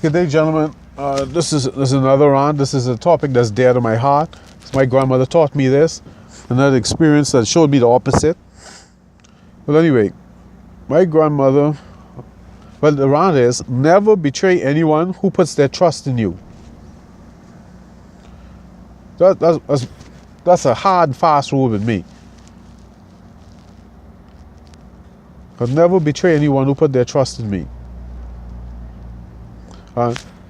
Good day, gentlemen. This is another rant. This is a topic that's dear to my heart. My grandmother taught me this. Another experience that showed me the opposite. Well, anyway, my grandmother, well, the rant is, never betray anyone who puts their trust in you. That's a hard and fast rule with me. I'll never betray anyone who put their trust in me.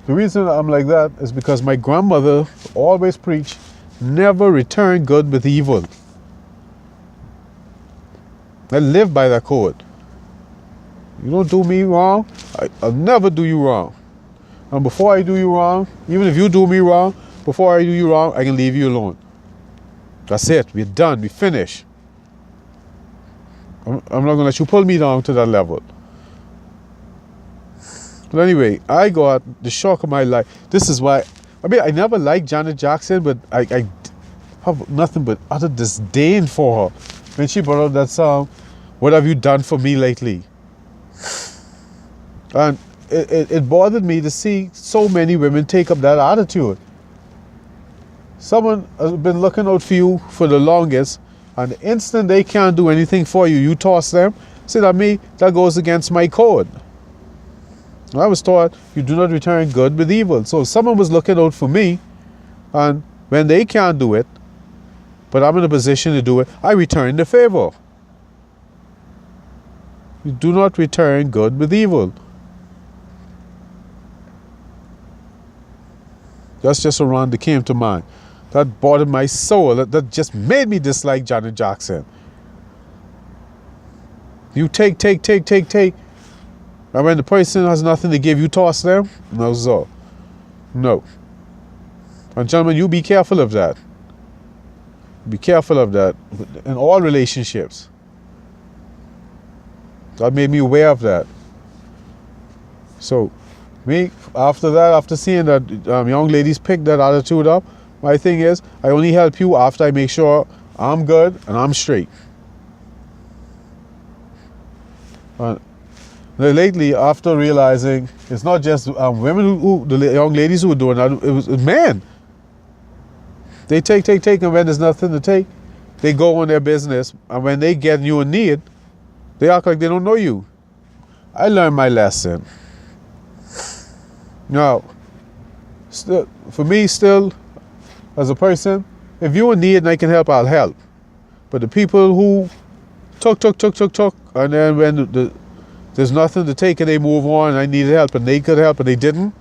The reason I'm like that is because my grandmother always preached, never return good with evil. I live by that code. You don't do me wrong, I'll never do you wrong. And before I do you wrong, even if you do me wrong, before I do you wrong, I can leave you alone. That's it, we're done, we finish. I'm not going to let you pull me down to that level. But anyway, I got the shock of my life. This is why, I never liked Janet Jackson, but I have nothing but utter disdain for her. When she brought out that song, "What Have You Done For Me Lately?" And it bothered me to see so many women take up that attitude. Someone has been looking out for you for the longest, and the instant they can't do anything for you, you toss them. See, that goes against my code. I was taught you do not return good with evil. So if someone was looking out for me, and when they can't do it, but I'm in a position to do it, I return the favor. You do not return good with evil. That's just a rant that came to mind. That bothered my soul. That just made me dislike Janet Jackson. You take. And when the person has nothing to give, you toss them? No, so. No. And gentlemen, you be careful of that. Be careful of that in all relationships. God made me aware of that. So, me, after seeing that young ladies pick that attitude up, my thing is, I only help you after I make sure I'm good and I'm straight. Lately, after realizing it's not just women the young ladies who were doing that, it was men. They take, and when there's nothing to take, they go on their business. And when they get you in need, they act like they don't know you. I learned my lesson. Now, for me, as a person, if you're in need and I can help, I'll help. But the people who took, and then when there's nothing to take and they move on, and I needed help and they could help and they didn't,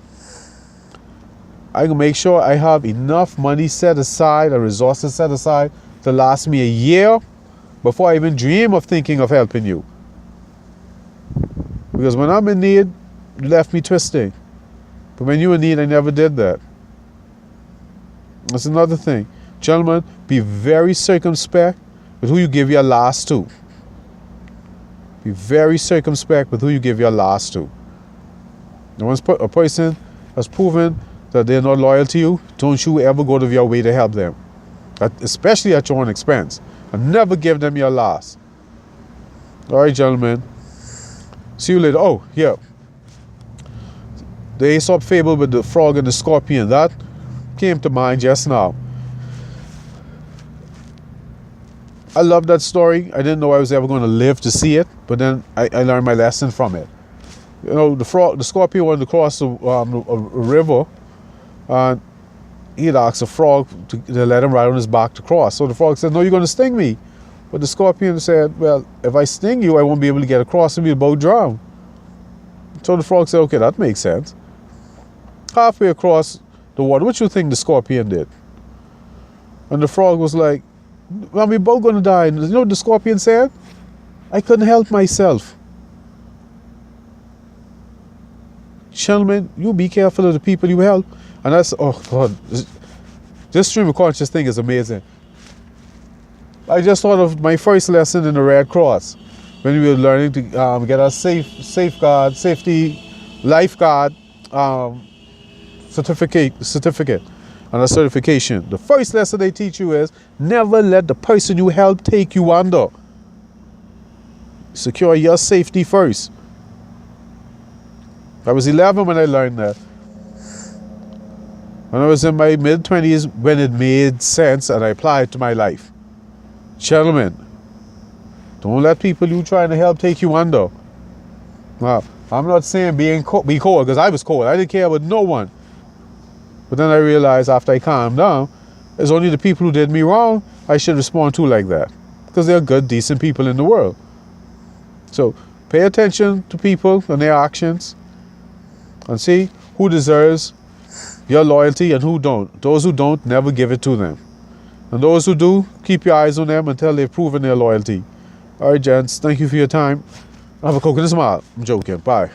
I can make sure I have enough money set aside or resources set aside to last me a year before I even dream of thinking of helping you. Because when I'm in need, you left me twisting. But when you were in need, I never did that. That's another thing. Gentlemen, be very circumspect with who you give your last to. Be very circumspect with who you give your last to. And once a person has proven that they're not loyal to you, don't you ever go out of your way to help them. Especially at your own expense. And never give them your last. All right, gentlemen. See you later. Oh, yeah. The Aesop fable with the frog and the scorpion. That came to mind just now. I love that story. I didn't know I was ever going to live to see it, but then I learned my lesson from it. You know, the scorpion wanted to cross a river, and he'd asked the frog to let him ride on his back to cross. So the frog said, "No, you're going to sting me." But the scorpion said, "Well, if I sting you, I won't be able to get across and we'll both drown." So the frog said, "Okay, that makes sense." Halfway across the water, what you think the scorpion did? And the frog was like, "Well, we're both going to die." And you know what the scorpion said? "I couldn't help myself." Gentlemen, you be careful of the people you help. And that's, oh God, this stream of conscious thing is amazing. I just thought of my first lesson in the Red Cross when we were learning to get our safety lifeguard certificate and a certification. The first lesson they teach you is never let the person you help take you under. Secure your safety first. I was 11 when I learned that. When I was in my mid-20s, when it made sense and I applied it to my life. Gentlemen, don't let people you trying to help take you under. Now, I'm not saying be cold, because I was cold. I didn't care about no one. But then I realized after I calmed down, it's only the people who did me wrong I should respond to like that. Because they're good, decent people in the world. So pay attention to people and their actions and see who deserves your loyalty and who don't. Those who don't, never give it to them. And those who do, keep your eyes on them until they've proven their loyalty. All right, gents, thank you for your time. Have a coconut smile. I'm joking. Bye.